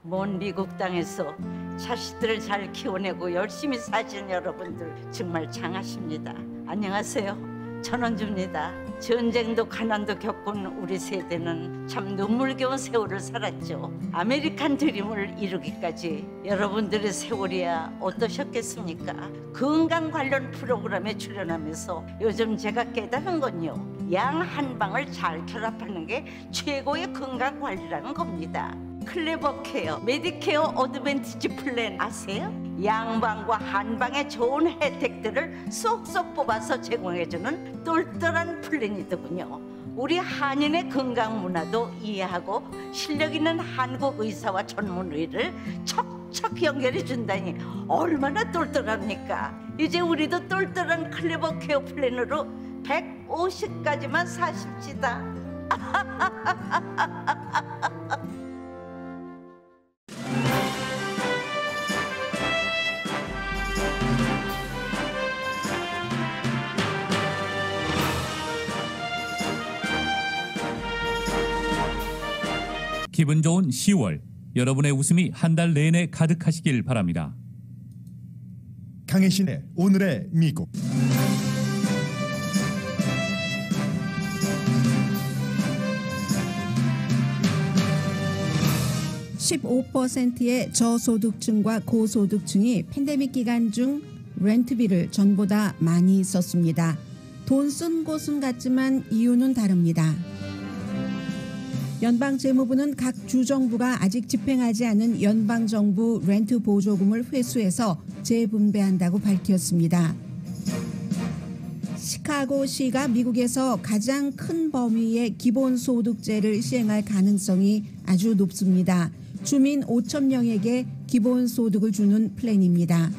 먼 미국 땅에서 자식들을 잘 키워내고 열심히 사시는 여러분들 정말 장하십니다. 안녕하세요. 전원주입니다. 전쟁도 가난도 겪은 우리 세대는 참 눈물겨운 세월을 살았죠. 아메리칸 드림을 이루기까지 여러분들의 세월이야 어떠셨겠습니까? 건강 관련 프로그램에 출연하면서 요즘 제가 깨달은 건요, 양 한방을 잘 결합하는 게 최고의 건강 관리라는 겁니다. 클레버 케어, 메디케어 어드밴티지 플랜 아세요? 양방과 한방의 좋은 혜택들을 쏙쏙 뽑아서 제공해주는 똘똘한 플랜이더군요. 우리 한인의 건강 문화도 이해하고 실력 있는 한국 의사와 전문의를 척척 연결해 준다니 얼마나 똘똘합니까? 이제 우리도 똘똘한 클레버 케어 플랜으로 150까지만 사십시다. 기분 좋은 10월, 여러분의 웃음이 한 달 내내 가득하시길 바랍니다. 강혜신의 오늘의 미국. (15%의) 저소득층과 고소득층이 팬데믹 기간 중 렌트비를 전보다 많이 썼습니다. 돈 쓴 곳은 같지만 이유는 다릅니다. 연방재무부는 각 주정부가 아직 집행하지 않은 연방정부 렌트 보조금을 회수해서 재분배한다고 밝혔습니다. 시카고시가 미국에서 가장 큰 범위의 기본소득제를 시행할 가능성이 아주 높습니다. 주민 5,000명에게 기본소득을 주는 플랜입니다.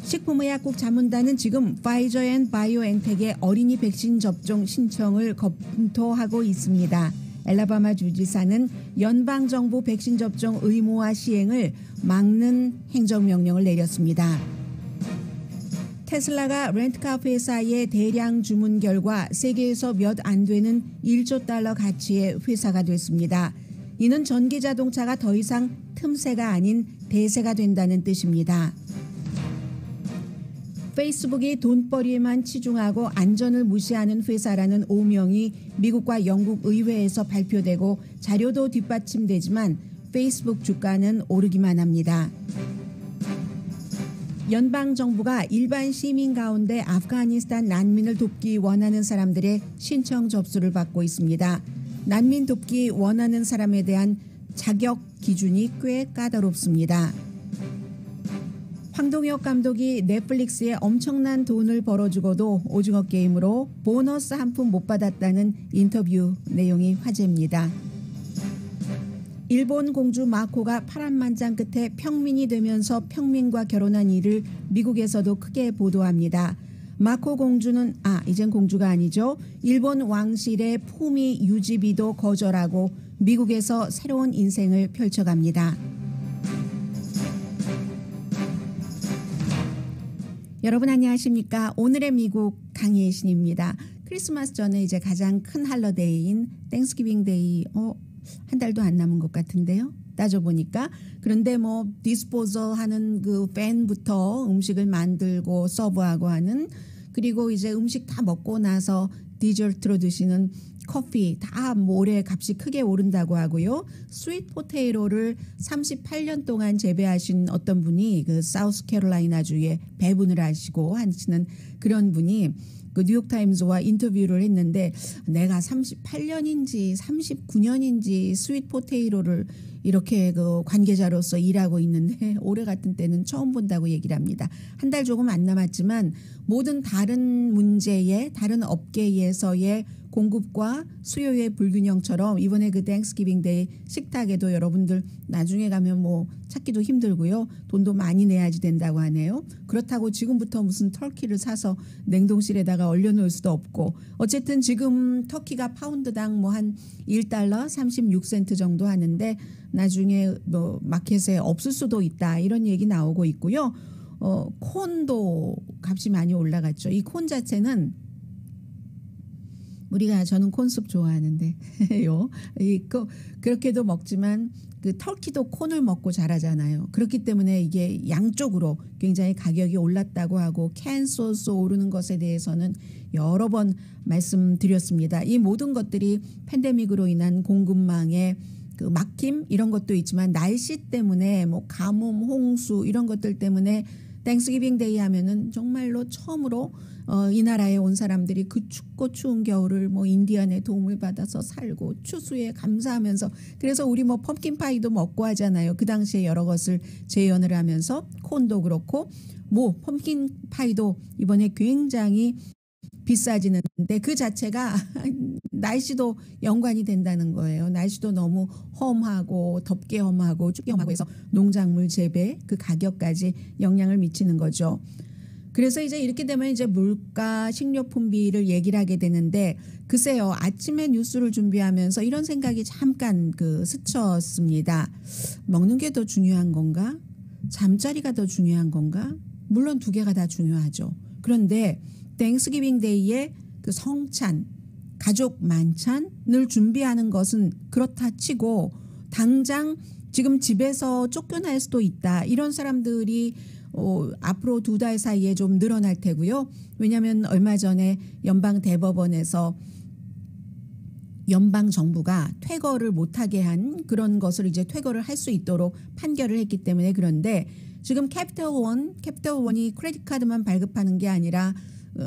식품의약국 자문단은 지금 파이저 앤 바이오엔텍의 어린이 백신 접종 신청을 검토하고 있습니다. 엘라바마 주지사는 연방정부 백신 접종 의무화 시행을 막는 행정명령을 내렸습니다. 테슬라가 렌트카 회사의 대량 주문 결과 세계에서 몇 안 되는 1조 달러 가치의 회사가 됐습니다. 이는 전기자동차가 더 이상 틈새가 아닌 대세가 된다는 뜻입니다. 페이스북이 돈벌이에만 치중하고 안전을 무시하는 회사라는 오명이 미국과 영국 의회에서 발표되고 자료도 뒷받침되지만 페이스북 주가는 오르기만 합니다. 연방정부가 일반 시민 가운데 아프가니스탄 난민을 돕기 원하는 사람들의 신청 접수를 받고 있습니다. 난민 돕기 원하는 사람에 대한 자격 기준이 꽤 까다롭습니다. 황동혁 감독이 넷플릭스에 엄청난 돈을 벌어주고도 오징어 게임으로 보너스 한 푼 못 받았다는 인터뷰 내용이 화제입니다. 일본 공주 마코가 파란만장 끝에 평민이 되면서 평민과 결혼한 일을 미국에서도 크게 보도합니다. 마코 공주는 이젠 공주가 아니죠. 일본 왕실의 품위 유지비도 거절하고 미국에서 새로운 인생을 펼쳐갑니다. 여러분 안녕하십니까? 오늘의 미국 강혜신입니다. 크리스마스 전에 이제 가장 큰 할러데이인 땡스기빙 데이 한 달도 안 남은 것 같은데요. 따져보니까. 그런데 뭐 디스포저 하는 그 팬부터 음식을 만들고 서브하고 하는, 그리고 이제 음식 다 먹고 나서 디저트로 드시는 커피 다 올해 값이 크게 오른다고 하고요. 스윗 포테이로를 38년 동안 재배하신 어떤 분이 그 사우스캐롤라이나 주에 배분을 하시고 하시는 그런 분이 그 뉴욕타임즈와 인터뷰를 했는데, 내가 38년인지 39년인지 스윗 포테이로를 이렇게 그 관계자로서 일하고 있는데 올해 같은 때는 처음 본다고 얘기를 합니다. 한 달 조금 안 남았지만 모든 다른 문제에, 다른 업계에서의 공급과 수요의 불균형처럼 이번에 그 땡스기빙 데이 식탁에도 여러분들 나중에 가면 뭐 찾기도 힘들고요. 돈도 많이 내야지 된다고 하네요. 그렇다고 지금부터 무슨 터키를 사서 냉동실에다가 얼려놓을 수도 없고, 어쨌든 지금 터키가 파운드당 뭐 한 1달러 36센트 정도 하는데 나중에 뭐 마켓에 없을 수도 있다, 이런 얘기 나오고 있고요. 콘도 값이 많이 올라갔죠. 이 콘 자체는 저는 콘숲 좋아하는데 요 그렇게도 먹지만 그 터키도 콘을 먹고 자라잖아요. 그렇기 때문에 이게 양쪽으로 굉장히 가격이 올랐다고 하고 캔 소스 오르는 것에 대해서는 여러 번 말씀드렸습니다. 이 모든 것들이 팬데믹으로 인한 공급망의 그 막힘 이런 것도 있지만 날씨 때문에 뭐 가뭄, 홍수 이런 것들 때문에 땡스기빙 데이 하면은 정말로 처음으로 이 나라에 온 사람들이 그 춥고 추운 겨울을 뭐 인디안의 도움을 받아서 살고 추수에 감사하면서 그래서 우리 뭐 펌킨 파이도 먹고 하잖아요. 그 당시에 여러 것을 재현을 하면서 콘도 그렇고 뭐 펌킨 파이도 이번에 굉장히 비싸지는데 그 자체가 날씨도 연관이 된다는 거예요. 날씨도 너무 험하고 덥게 험하고 춥게 험하고 해서 농작물 재배 그 가격까지 영향을 미치는 거죠. 그래서 이제 이렇게 되면 이제 물가 식료품비를 얘기를 하게 되는데 글쎄요. 아침에 뉴스를 준비하면서 이런 생각이 잠깐 스쳤습니다. 먹는 게 더 중요한 건가? 잠자리가 더 중요한 건가? 물론 두 개가 다 중요하죠. 그런데 땡스기빙 데이에 그 성찬, 가족 만찬을 준비하는 것은 그렇다 치고 당장 지금 집에서 쫓겨날 수도 있다. 이런 사람들이 앞으로 2달 사이에 좀 늘어날 테고요. 왜냐하면 얼마 전에 연방 대법원에서 연방 정부가 퇴거를 못하게 한 그런 것을 이제 퇴거를 할 수 있도록 판결을 했기 때문에 그런데 지금 캐피털원이 크레딧 카드만 발급하는 게 아니라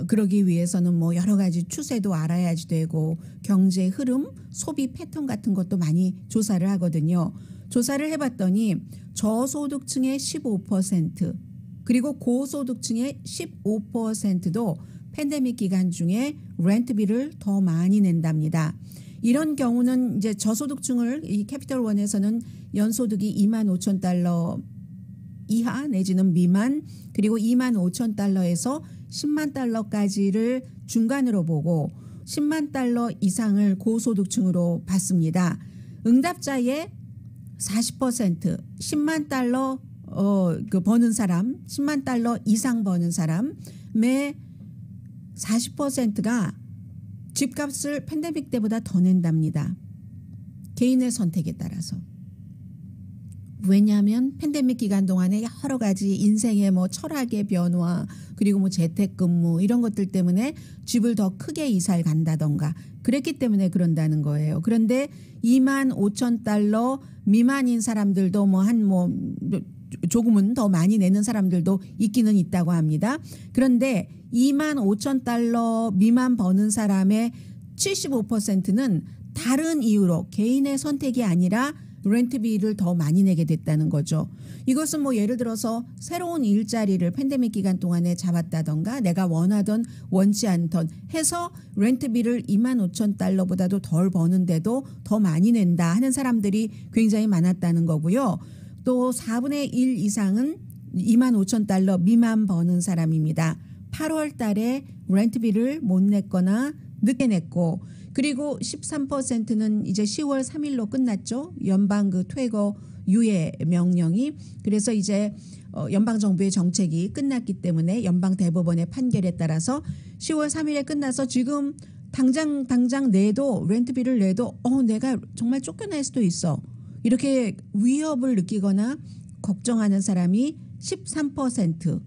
그러기 위해서는 뭐 여러 가지 추세도 알아야지 되고 경제 흐름, 소비 패턴 같은 것도 많이 조사를 하거든요. 조사를 해봤더니 저소득층의 15% 그리고 고소득층의 15%도 팬데믹 기간 중에 렌트비를 더 많이 낸답니다. 이런 경우는 이제 저소득층을 이 캐피털원에서는 연소득이 25,000달러 이하 내지는 미만 그리고 25,000달러에서 10만 달러까지를 중간으로 보고 10만 달러 이상을 고소득층으로 받습니다. 응답자의 40% 10만 달러 버는 사람 10만 달러 이상 버는 사람의 40%가 집값을 팬데믹 때보다 더 낸답니다. 개인의 선택에 따라서. 왜냐하면 팬데믹 기간 동안에 여러 가지 인생의 뭐 철학의 변화 그리고 뭐 재택근무 이런 것들 때문에 집을 더 크게 이사를 간다던가 그랬기 때문에 그런다는 거예요. 그런데 25,000달러 미만인 사람들도 조금은 더 많이 내는 사람들도 있기는 있다고 합니다. 그런데 25,000달러 미만 버는 사람의 75%는 다른 이유로 개인의 선택이 아니라 렌트비를 더 많이 내게 됐다는 거죠. 이것은 뭐 예를 들어서 새로운 일자리를 팬데믹 기간 동안에 잡았다던가 내가 원하던 원치 않던 해서 렌트비를 25,000달러보다도 덜 버는데도 더 많이 낸다 하는 사람들이 굉장히 많았다는 거고요. 또 4분의 1 이상은 25,000달러 미만 버는 사람입니다. 8월 달에 렌트비를 못 냈거나 늦게 냈고 그리고 13%는 이제 10월 3일로 끝났죠. 연방 퇴거 유예 명령이. 그래서 이제 연방 정부의 정책이 끝났기 때문에 연방 대법원의 판결에 따라서 10월 3일에 끝나서 지금 당장 내도 렌트비를 내도 내가 정말 쫓겨날 수도 있어. 이렇게 위협을 느끼거나 걱정하는 사람이 13%.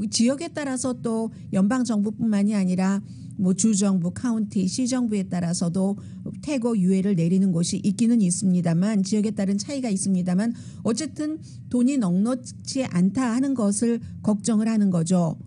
지역에 따라서 또 연방 정부뿐만이 아니라 뭐 주정부, 카운티, 시정부에 따라서도 퇴거 유예를 내리는 곳이 있기는 있습니다만 지역에 따른 차이가 있습니다만 어쨌든 돈이 넉넉지 않다 하는 것을 걱정을 하는 거죠.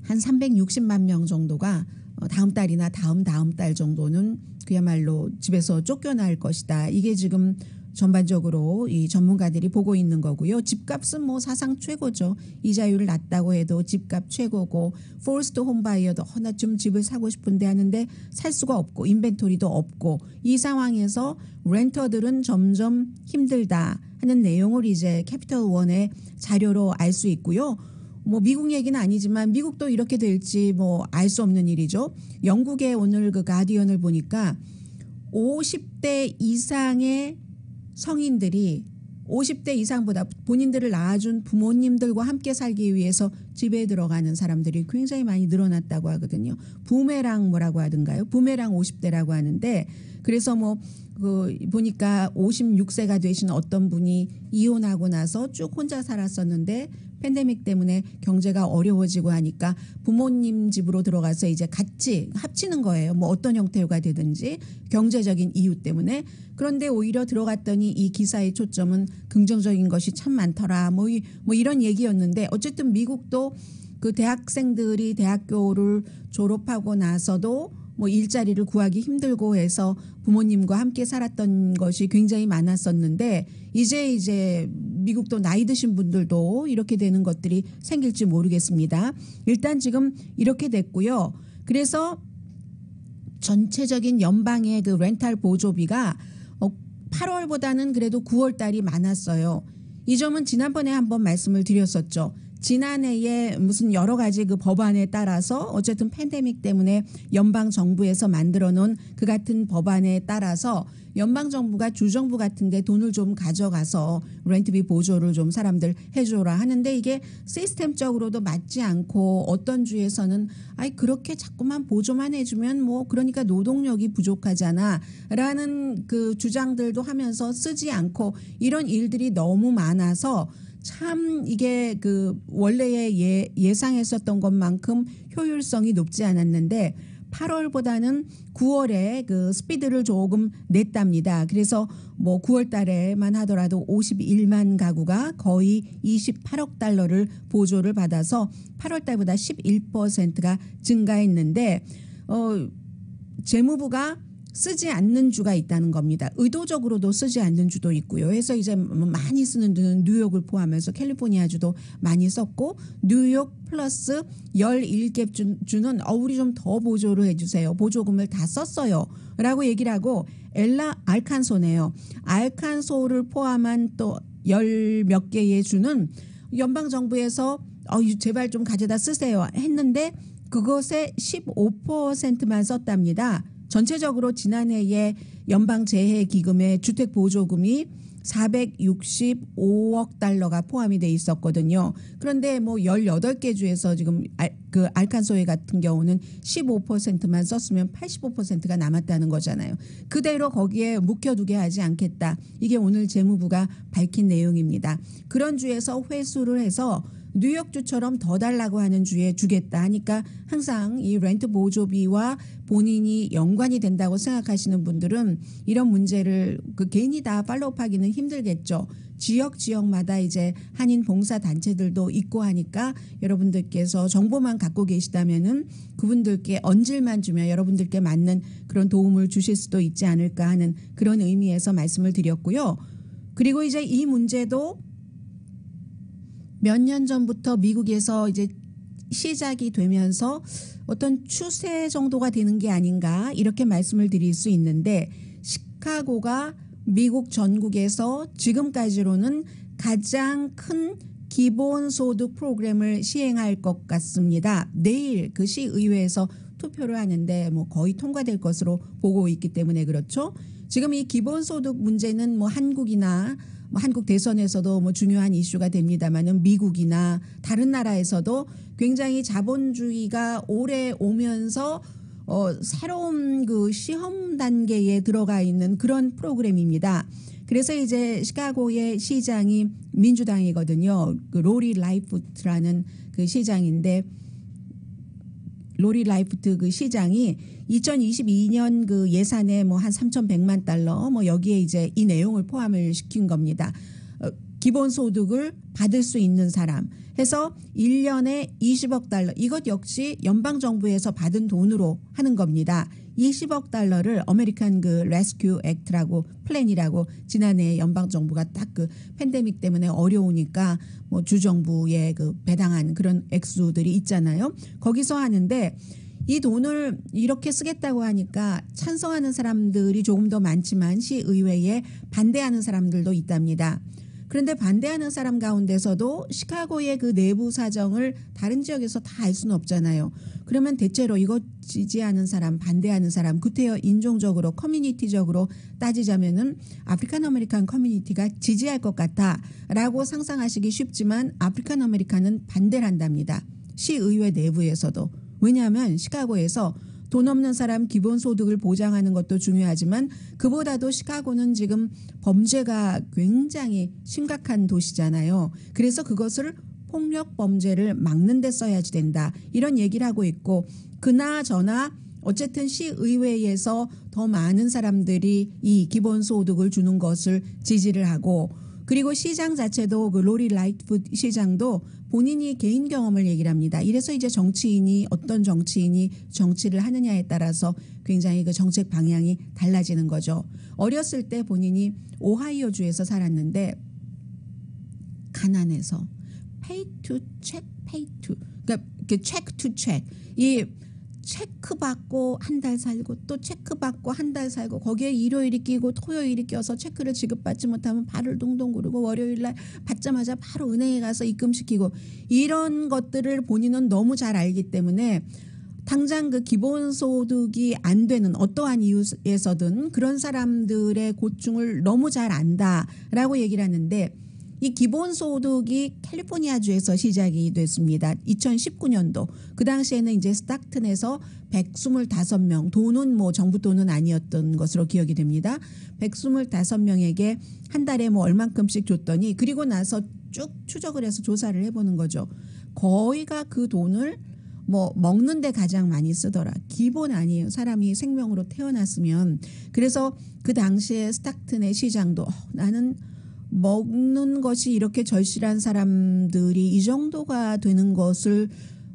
한 360만 명 정도가 다음 달이나 다음 달 정도는 그야말로 집에서 쫓겨날 것이다. 이게 지금 전반적으로 이 전문가들이 보고 있는 거고요. 집값은 뭐 사상 최고죠. 이자율을 낮다고 해도 집값 최고고 포스트 홈바이어도 나 좀 집을 사고 싶은데 하는데 살 수가 없고 인벤토리도 없고 이 상황에서 렌터들은 점점 힘들다 하는 내용을 이제 캐피털원의 자료로 알 수 있고요. 뭐 미국 얘기는 아니지만 미국도 이렇게 될지 뭐 알 수 없는 일이죠. 영국의 오늘 그 가디언을 보니까 50대 이상의 성인들이 50대 이상보다 본인들을 낳아준 부모님들과 함께 살기 위해서 집에 들어가는 사람들이 굉장히 많이 늘어났다고 하거든요. 부메랑 뭐라고 하던가요? 부메랑 50대라고 하는데 그래서 뭐 보니까 56세가 되신 어떤 분이 이혼하고 나서 쭉 혼자 살았었는데 팬데믹 때문에 경제가 어려워지고 하니까 부모님 집으로 들어가서 이제 같이 합치는 거예요. 뭐 어떤 형태가 되든지 경제적인 이유 때문에. 그런데 오히려 들어갔더니 이 기사의 초점은 긍정적인 것이 참 많더라. 뭐 이런 얘기였는데 어쨌든 미국도 그 대학생들이 대학교를 졸업하고 나서도 뭐 일자리를 구하기 힘들고 해서 부모님과 함께 살았던 것이 굉장히 많았었는데 이제 미국도 나이 드신 분들도 이렇게 되는 것들이 생길지 모르겠습니다. 일단 지금 이렇게 됐고요. 그래서 전체적인 연방의 그 렌탈 보조비가 8월보다는 그래도 9월 달이 많았어요. 이 점은 지난번에 한번 말씀을 드렸었죠. 지난해에 무슨 여러 가지 그 법안에 따라서 어쨌든 팬데믹 때문에 연방 정부에서 만들어 놓은 그 같은 법안에 따라서 연방 정부가 주정부 같은데 돈을 좀 가져가서 렌트비 보조를 좀 사람들 해줘라 하는데 이게 시스템적으로도 맞지 않고 어떤 주에서는 그렇게 자꾸만 보조만 해주면 뭐 그러니까 노동력이 부족하잖아라는 그 주장들도 하면서 쓰지 않고 이런 일들이 너무 많아서 참 이게 그 원래의 예상했었던 것만큼 효율성이 높지 않았는데 8월보다는 9월에 그 스피드를 조금 냈답니다. 그래서 뭐 9월 달에만 하더라도 51만 가구가 거의 28억 달러를 보조를 받아서 8월 달보다 11%가 증가했는데 재무부가 쓰지 않는 주가 있다는 겁니다. 의도적으로도 쓰지 않는 주도 있고요. 그래서 이제 많이 쓰는 주는 뉴욕을 포함해서 캘리포니아 주도 많이 썼고 뉴욕 플러스 11개 주는 우리 좀 더 보조를 해주세요. 보조금을 다 썼어요. 라고 얘기를 하고 알칸소네요. 알칸소를 포함한 또 10몇 개의 주는 연방정부에서 제발 좀 가져다 쓰세요 했는데 그것의 15%만 썼답니다. 전체적으로 지난해에 연방재해기금의 주택보조금이 465억 달러가 포함이 돼 있었거든요. 그런데 뭐 18개 주에서 지금 그 알칸소에 같은 경우는 15%만 썼으면 85%가 남았다는 거잖아요. 그대로 거기에 묵혀두게 하지 않겠다. 이게 오늘 재무부가 밝힌 내용입니다. 그런 주에서 회수를 해서 뉴욕주처럼 더 달라고 하는 주에 주겠다 하니까 항상 이 렌트 보조비와 본인이 연관이 된다고 생각하시는 분들은 이런 문제를 괜히 다 팔로우하기는 힘들겠죠. 지역마다 이제 한인 봉사 단체들도 있고 하니까 여러분들께서 정보만 갖고 계시다면은 그분들께 언질만 주면 여러분들께 맞는 그런 도움을 주실 수도 있지 않을까 하는 그런 의미에서 말씀을 드렸고요. 그리고 이제 이 문제도 몇 년 전부터 미국에서 이제 시작이 되면서 어떤 추세 정도가 되는 게 아닌가 이렇게 말씀을 드릴 수 있는데 시카고가 미국 전국에서 지금까지로는 가장 큰 기본소득 프로그램을 시행할 것 같습니다. 내일 그 시의회에서 투표를 하는데 뭐 거의 통과될 것으로 보고 있기 때문에 그렇죠. 지금 이 기본소득 문제는 뭐 한국이나 한국 대선에서도 뭐 중요한 이슈가 됩니다만은 미국이나 다른 나라에서도 굉장히 자본주의가 오래 오면서 새로운 그 시험 단계에 들어가 있는 그런 프로그램입니다. 그래서 이제 시카고의 시장이 민주당이거든요. 그 로리 라이프트라는 그 시장인데 로리 라이프트 그 시장이 2022년 그 예산에 뭐 한 3,100만 달러 뭐 여기에 이제 이 내용을 포함을 시킨 겁니다. 기본소득을 받을 수 있는 사람 해서 1년에 20억 달러 이것 역시 연방정부에서 받은 돈으로 하는 겁니다. 20억 달러를 아메리칸 그 레스큐 액트라고 플랜이라고 지난해 연방정부가 딱 그 팬데믹 때문에 어려우니까 뭐 주정부에 그 배당한 그런 액수들이 있잖아요. 거기서 하는데 이 돈을 이렇게 쓰겠다고 하니까 찬성하는 사람들이 조금 더 많지만 시의회에 반대하는 사람들도 있답니다. 그런데 반대하는 사람 가운데서도 시카고의 그 내부 사정을 다른 지역에서 다 알 수는 없잖아요. 그러면 대체로 이거 지지하는 사람, 반대하는 사람, 구태여 인종적으로 커뮤니티적으로 따지자면은 아프리칸 아메리칸 커뮤니티가 지지할 것 같다라고 상상하시기 쉽지만 아프리칸 아메리칸은 반대를 한답니다. 시의회 내부에서도. 왜냐하면 시카고에서 돈 없는 사람 기본소득을 보장하는 것도 중요하지만 그보다도 시카고는 지금 범죄가 굉장히 심각한 도시잖아요. 그래서 그것을 폭력 범죄를 막는 데 써야지 된다. 이런 얘기를 하고 있고 그나저나 어쨌든 시의회에서 더 많은 사람들이 이 기본소득을 주는 것을 지지를 하고 그리고 시장 자체도 그 로리 라이트풋 시장도 본인이 개인 경험을 얘기를 합니다. 이래서 이제 정치인이 어떤 정치인이 정치를 하느냐에 따라서 굉장히 그 정책 방향이 달라지는 거죠. 어렸을 때 본인이 오하이오주에서 살았는데 가난해서 pay to check, pay to 그러니까 check to check 이 체크 받고 한 달 살고 또 체크 받고 한 달 살고 거기에 일요일이 끼고 토요일이 껴서 체크를 지급받지 못하면 발을 동동 구르고 월요일 날 받자마자 바로 은행에 가서 입금시키고 이런 것들을 본인은 너무 잘 알기 때문에 당장 그 기본소득이 안 되는 어떠한 이유에서든 그런 사람들의 고충을 너무 잘 안다라고 얘기를 하는데 이 기본소득이 캘리포니아주에서 시작이 됐습니다. 2019년도. 그 당시에는 이제 스타크튼에서 125명, 돈은 뭐 정부 돈은 아니었던 것으로 기억이 됩니다. 125명에게 한 달에 뭐 얼만큼씩 줬더니 그리고 나서 쭉 추적을 해서 조사를 해보는 거죠. 거의가 그 돈을 뭐 먹는 데 가장 많이 쓰더라. 기본 아니에요. 사람이 생명으로 태어났으면. 그래서 그 당시에 스타크튼의 시장도 나는 먹는 것이 이렇게 절실한 사람들이 이 정도가 되는 것을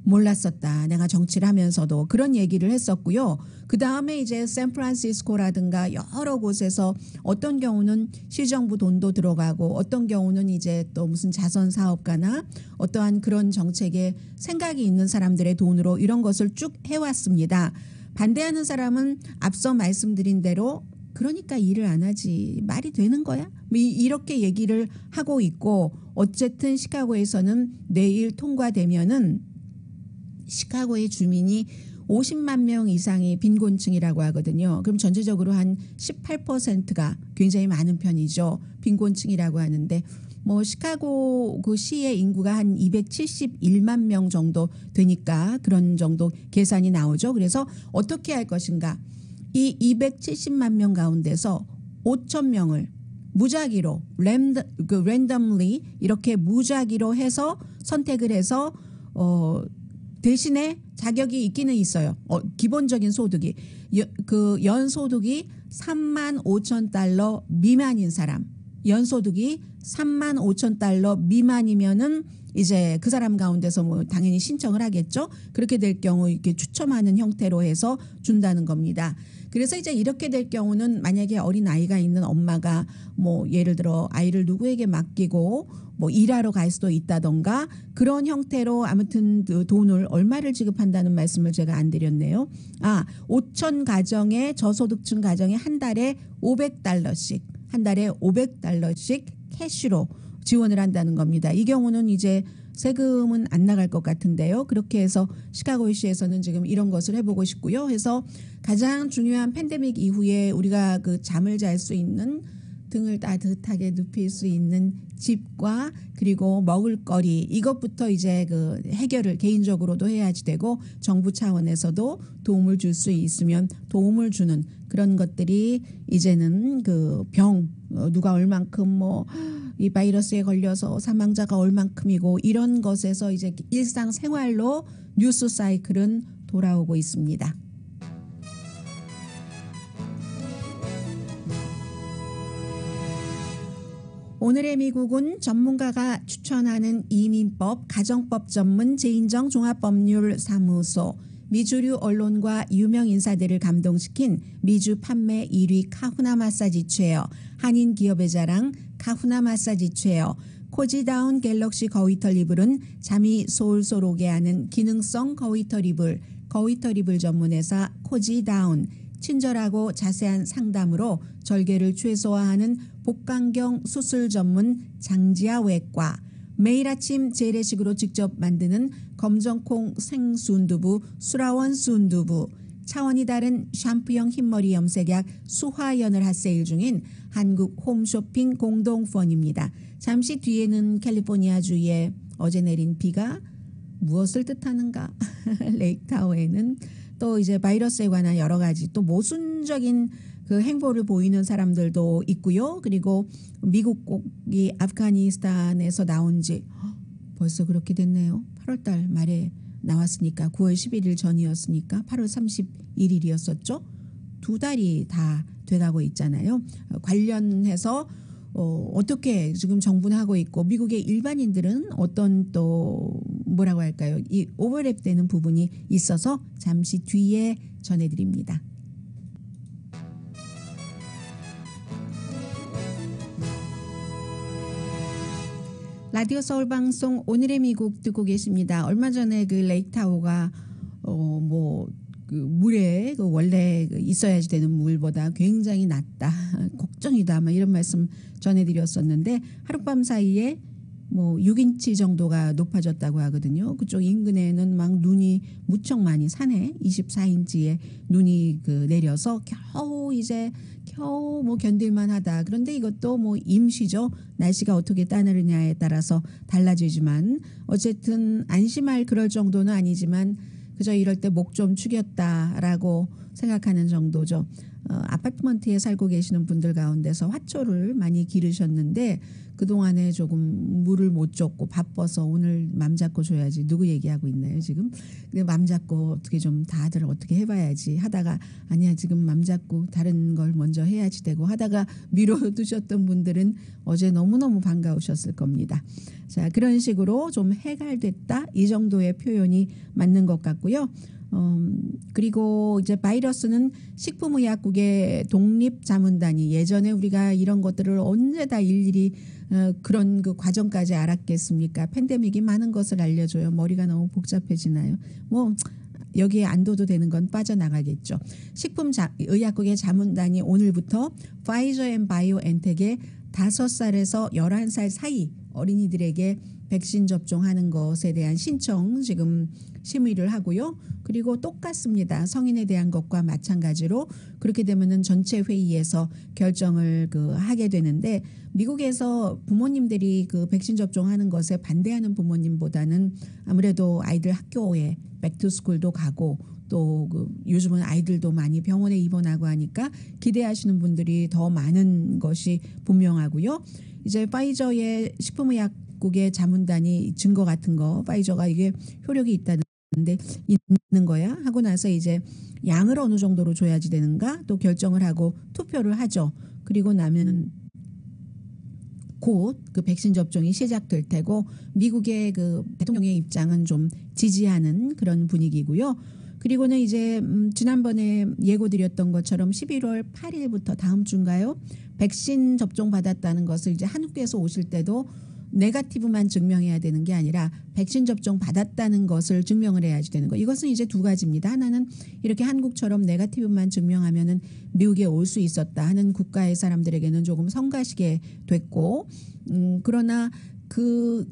몰랐었다. 내가 정치를 하면서도 그런 얘기를 했었고요. 그 다음에 이제 샌프란시스코라든가 여러 곳에서 어떤 경우는 시정부 돈도 들어가고 어떤 경우는 이제 또 무슨 자선 사업가나 어떠한 그런 정책에 생각이 있는 사람들의 돈으로 이런 것을 쭉 해왔습니다. 반대하는 사람은 앞서 말씀드린 대로 그러니까 일을 안 하지 말이 되는 거야? 이렇게 얘기를 하고 있고 어쨌든 시카고에서는 내일 통과되면은 시카고의 주민이 50만 명 이상이 빈곤층이라고 하거든요. 그럼 전체적으로 한 18%가 굉장히 많은 편이죠. 빈곤층이라고 하는데 뭐 시카고 그 시의 인구가 한 271만 명 정도 되니까 그런 정도 계산이 나오죠. 그래서 어떻게 할 것인가? 이 270만 명 가운데서 5천 명을 무작위로 랜덤리 이렇게 무작위로 해서 선택을 해서 대신에 자격이 있기는 있어요. 기본적인 소득이 그 연소득이 3만 5천 달러 미만인 사람 연소득이 3만 5천 달러 미만이면은 이제 그 사람 가운데서 뭐 당연히 신청을 하겠죠. 그렇게 될 경우 이렇게 추첨하는 형태로 해서 준다는 겁니다. 그래서 이제 이렇게 될 경우는 만약에 어린 아이가 있는 엄마가 뭐 예를 들어 아이를 누구에게 맡기고 뭐 일하러 갈 수도 있다던가 그런 형태로 아무튼 그 돈을 얼마를 지급한다는 말씀을 제가 안 드렸네요. 5천 가정의 저소득층 가정에 한 달에 $500씩 한 달에 $500씩 캐시로 지원을 한다는 겁니다. 이 경우는 이제 세금은 안 나갈 것 같은데요. 그렇게 해서 시카고시에서는 지금 이런 것을 해보고 싶고요. 해서 가장 중요한 팬데믹 이후에 우리가 그 잠을 잘 수 있는 등을 따뜻하게 눕힐 수 있는 집과 그리고 먹을거리 이것부터 이제 그 해결을 개인적으로도 해야지 되고 정부 차원에서도 도움을 줄 수 있으면 도움을 주는 그런 것들이 이제는 그 병 누가 얼만큼 뭐 이 바이러스에 걸려서 사망자가 얼만큼이고 이런 것에서 이제 일상생활로 뉴스 사이클은 돌아오고 있습니다. 오늘의 미국은 전문가가 추천하는 이민법, 가정법 전문 제인정 종합법률사무소, 미주류 언론과 유명 인사들을 감동시킨 미주 판매 1위 카후나 마사지 체어, 한인 기업의 자랑 카후나 마사지 체어, 코지다운 갤럭시 거위털 이불은 잠이 솔솔 오게 하는 기능성 거위털 이불 전문회사 코지다운, 친절하고 자세한 상담으로 절개를 최소화하는 복강경 수술 전문 장지아 외과, 매일 아침 재래식으로 직접 만드는 검정콩 생순두부 수라원 순두부, 차원이 다른 샴푸형 흰머리 염색약 수화연을 핫세일 중인 한국 홈쇼핑 공동펀입니다. 잠시 뒤에는 캘리포니아주에 어제 내린 비가 무엇을 뜻하는가? 레이크타워에는 또 이제 바이러스에 관한 여러 가지 또 모순적인 그 행보를 보이는 사람들도 있고요. 그리고 미국 곡이 아프가니스탄에서 나온 지 벌써 그렇게 됐네요. 8월 달 말에 나왔으니까 9월 11일 전이었으니까 8월 31일이었었죠. 2달이 다 돼가고 있잖아요. 관련해서 어떻게 지금 정부는 하고 있고 미국의 일반인들은 어떤 또 뭐라고 할까요? 이 오버랩되는 부분이 있어서 잠시 뒤에 전해드립니다. 라디오 서울 방송 오늘의 미국 듣고 계십니다. 얼마 전에 그 레이크타워가 그 물에 그 원래 있어야지 되는 물보다 굉장히 낮다, 걱정이다, 막 이런 말씀 전해드렸었는데 하룻밤 사이에 6인치 정도가 높아졌다고 하거든요. 그쪽 인근에는 막 눈이 무척 많이 산에 24인치의 눈이 내려서 겨우 견딜만 하다. 그런데 이것도 임시죠. 날씨가 어떻게 따르느냐에 따라서 달라지지만 어쨌든 안심할 그럴 정도는 아니지만 그저 이럴 때 목 좀 축였다라고 생각하는 정도죠. 아파트먼트에 살고 계시는 분들 가운데서 화초를 많이 기르셨는데 그동안에 조금 물을 못 줬고 바빠서 오늘 맘 잡고 줘야지. 누구 얘기하고 있나요 지금? 근데 맘 잡고 어떻게 좀 다들 어떻게 해봐야지 하다가 아니야 지금 맘 잡고 다른 걸 먼저 해야지 되고 하다가 미뤄두셨던 분들은 어제 너무너무 반가우셨을 겁니다. 자, 그런 식으로 좀 해갈됐다 이 정도의 표현이 맞는 것 같고요. 그리고 이제 바이러스는 식품의약국의 독립자문단이 예전에 우리가 이런 것들을 언제 다 일일이 그런 그 과정까지 알았겠습니까? 팬데믹이 많은 것을 알려줘요. 머리가 너무 복잡해지나요? 여기에 안 둬도 되는 건 빠져나가겠죠. 식품의약국의 자문단이 오늘부터 파이저 앤 바이오엔텍의 5살에서 11살 사이 어린이들에게 백신 접종하는 것에 대한 신청 지금 심의를 하고요. 그리고 똑같습니다. 성인에 대한 것과 마찬가지로 그렇게 되면은 전체 회의에서 결정을 하게 되는데 미국에서 부모님들이 백신 접종하는 것에 반대하는 부모님보다는 아무래도 아이들 학교에 백투스쿨도 가고 또 요즘은 아이들도 많이 병원에 입원하고 하니까 기대하시는 분들이 더 많은 것이 분명하고요. 이제 파이저의 식품의약국의 자문단이 증거 같은 거 파이저가 이게 효력이 있다는데 있는 거야 하고 나서 이제 양을 어느 정도로 줘야지 되는가 또 결정을 하고 투표를 하죠. 그리고 나면은 곧 그 백신 접종이 시작될 테고 미국의 대통령의 입장은 좀 지지하는 그런 분위기고요. 그리고는 이제 지난번에 예고드렸던 것처럼 11월 8일부터 다음 주인가요? 백신 접종 받았다는 것을 이제 한국에서 오실 때도 네거티브만 증명해야 되는 게 아니라 백신 접종 받았다는 것을 증명을 해야지 되는 거. 이것은 이제 두 가지입니다. 하나는 이렇게 한국처럼 네거티브만 증명하면은 미국에 올 수 있었다 하는 국가의 사람들에게는 조금 성가시게 됐고, 그러나 그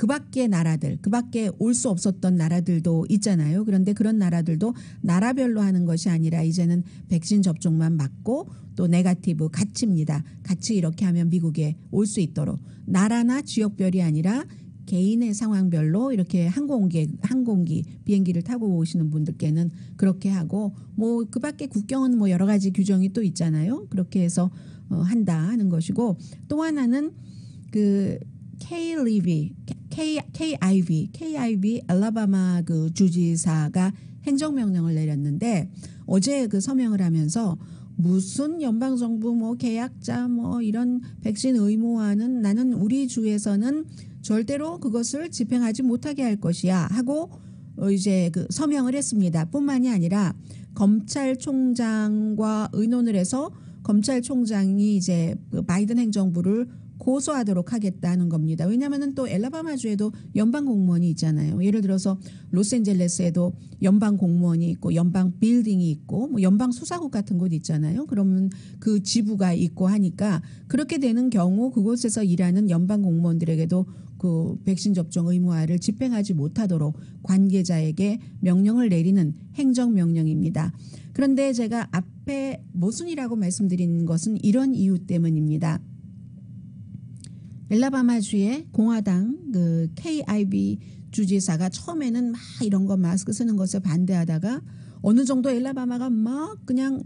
밖의 나라들, 그 밖에 올 수 없었던 나라들도 있잖아요. 그런데 그런 나라들도 나라별로 하는 것이 아니라 이제는 백신 접종만 맞고 또 네거티브 같이입니다. 같이 이렇게 하면 미국에 올 수 있도록 나라나 지역별이 아니라 개인의 상황별로 이렇게 항공기 비행기를 타고 오시는 분들께는 그렇게 하고 그 밖에 국경은 여러 가지 규정이 또 있잖아요. 그렇게 해서 한다 하는 것이고 또 하나는 KIV 알라바마 주지사가 행정명령을 내렸는데 어제 서명을 하면서 무슨 연방정부 계약자 이런 백신 의무화는 나는 우리 주에서는 절대로 그것을 집행하지 못하게 할 것이야 하고 이제 서명을 했습니다. 뿐만이 아니라 검찰총장과 의논을 해서 검찰총장이 이제 바이든 행정부를 고소하도록 하겠다는 겁니다. 왜냐하면 또 엘라바마주에도 연방 공무원이 있잖아요. 예를 들어서 로스앤젤레스에도 연방 공무원이 있고 연방 빌딩이 있고 뭐 연방 수사국 같은 곳 있잖아요. 그러면 그 지부가 있고 하니까 그렇게 되는 경우 그곳에서 일하는 연방 공무원들에게도 그 백신 접종 의무화를 집행하지 못하도록 관계자에게 명령을 내리는 행정명령입니다. 그런데 제가 앞에 모순이라고 말씀드린 것은 이런 이유 때문입니다. 엘라바마주의 공화당 그 KIB 주지사가 처음에는 막 이런 거 마스크 쓰는 것에 반대하다가 어느 정도 엘라바마가 막 그냥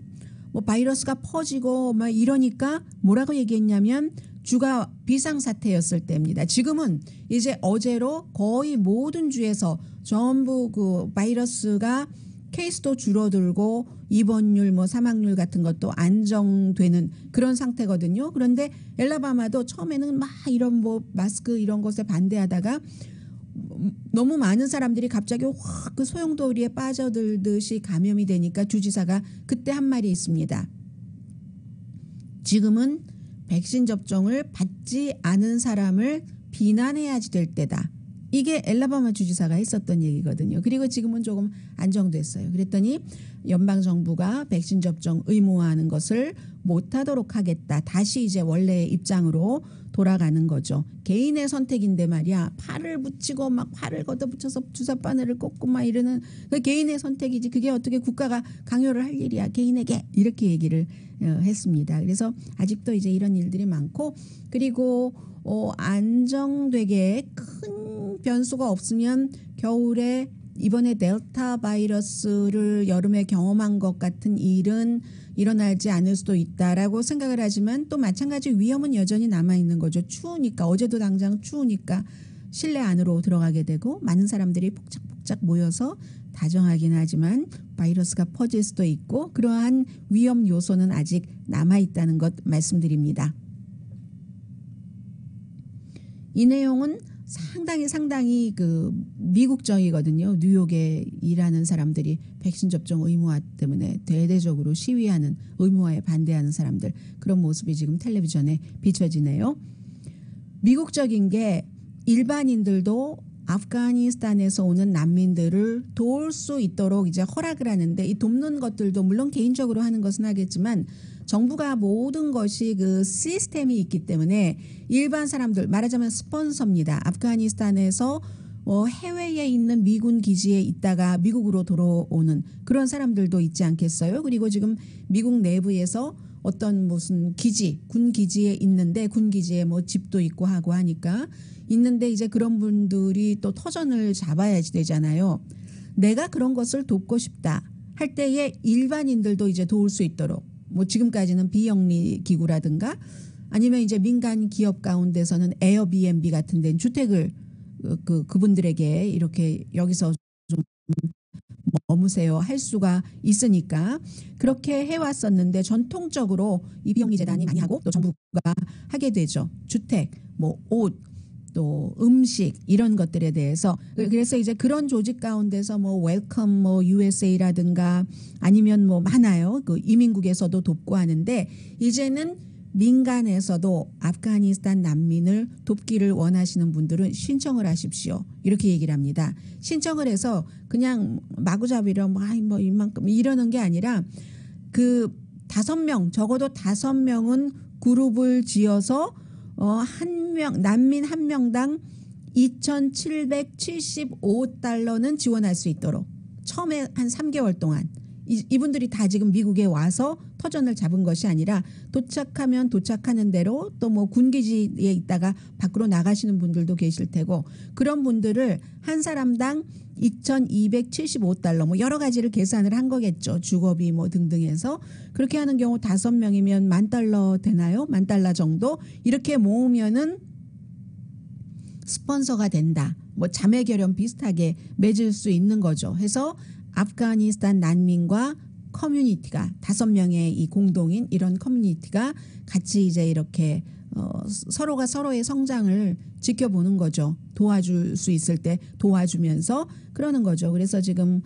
뭐 바이러스가 퍼지고 막 이러니까 뭐라고 얘기했냐면 주가 비상사태였을 때입니다. 지금은 이제 어제로 거의 모든 주에서 전부 그 바이러스가 케이스도 줄어들고 입원율 뭐 사망률 같은 것도 안정되는 그런 상태거든요. 그런데 엘라바마도 처음에는 막 이런 뭐 마스크 이런 것에 반대하다가 너무 많은 사람들이 갑자기 확 그 소용돌이에 빠져들듯이 감염이 되니까 주지사가 그때 한 말이 있습니다. 지금은 백신 접종을 받지 않은 사람을 비난해야지 될 때다. 이게 엘라바마 주지사가 했었던 얘기거든요. 그리고 지금은 조금 안정됐어요. 그랬더니 연방정부가 백신 접종 의무화하는 것을 못하도록 하겠다. 다시 이제 원래의 입장으로 돌아가는 거죠. 개인의 선택인데 말이야. 팔을 붙이고 막 팔을 걷어붙여서 주사바늘을 꽂고 막 이러는 그 개인의 선택이지 그게 어떻게 국가가 강요를 할 일이야. 개인에게 이렇게 얘기를 했습니다. 그래서 아직도 이제 이런 일들이 많고 그리고 안정되게 큰 변수가 없으면 겨울에 이번에 델타 바이러스를 여름에 경험한 것 같은 일은 일어나지 않을 수도 있다라고 생각을 하지만 또 마찬가지 위험은 여전히 남아있는 거죠. 추우니까 어제도 당장 추우니까 실내 안으로 들어가게 되고 많은 사람들이 폭작폭작 모여서 다정하긴 하지만 바이러스가 퍼질 수도 있고 그러한 위험 요소는 아직 남아있다는 것 말씀드립니다. 이 내용은 상당히 그 미국적이거든요. 뉴욕에 일하는 사람들이 백신 접종 의무화 때문에 대대적으로 시위하는 의무화에 반대하는 사람들 그런 모습이 지금 텔레비전에 비춰지네요. 미국적인 게 일반인들도 아프가니스탄에서 오는 난민들을 도울 수 있도록 이제 허락을 하는데 이 돕는 것들도 물론 개인적으로 하는 것은 하겠지만 정부가 모든 것이 그 시스템이 있기 때문에 일반 사람들 말하자면 스폰서입니다. 아프가니스탄에서 해외에 있는 미군 기지에 있다가 미국으로 돌아오는 그런 사람들도 있지 않겠어요? 그리고 지금 미국 내부에서 어떤 무슨 기지, 군 기지에 있는데 군 기지에 뭐 집도 있고 하고 하니까 있는데 이제 그런 분들이 또 터전을 잡아야지 되잖아요. 내가 그런 것을 돕고 싶다 할 때에 일반인들도 이제 도울 수 있도록 뭐 지금까지는 비영리 기구라든가 아니면 이제 민간 기업 가운데서는 에어비앤비 같은 데는 주택을 그분들에게 이렇게 여기서 좀 머무세요 할 수가 있으니까 그렇게 해왔었는데 전통적으로 이 비영리 재단이 많이 하고 또 정부가 하게 되죠. 주택, 뭐 옷, 또 음식 이런 것들에 대해서 그래서 이제 그런 조직 가운데서 뭐 웰컴 뭐 USA라든가 아니면 뭐 많아요. 그 이민국에서도 돕고 하는데 이제는 민간에서도 아프가니스탄 난민을 돕기를 원하시는 분들은 신청을 하십시오. 이렇게 얘기를 합니다. 신청을 해서 그냥 마구잡이로 뭐 이만큼 이러는 게 아니라 그 5명 적어도 5명은 그룹을 지어서 난민 한 명당 2,775달러는 지원할 수 있도록 처음에 한 3개월 동안 이분들이 다 지금 미국에 와서 터전을 잡은 것이 아니라 도착하면 도착하는 대로 또 뭐 군기지에 있다가 밖으로 나가시는 분들도 계실 테고 그런 분들을 한 사람당 2,275달러 뭐 여러 가지를 계산을 한 거겠죠. 주거비 뭐 등등 해서 그렇게 하는 경우 5명이면 $10,000 되나요? $10,000 정도 이렇게 모으면은 스폰서가 된다. 뭐 자매 결연 비슷하게 맺을 수 있는 거죠. 해서 아프가니스탄 난민과 커뮤니티가 5명의 이 공동인 이런 커뮤니티가 같이 이제 이렇게 서로가 서로의 성장을 지켜보는 거죠. 도와줄 수 있을 때 도와주면서 그러는 거죠. 그래서 지금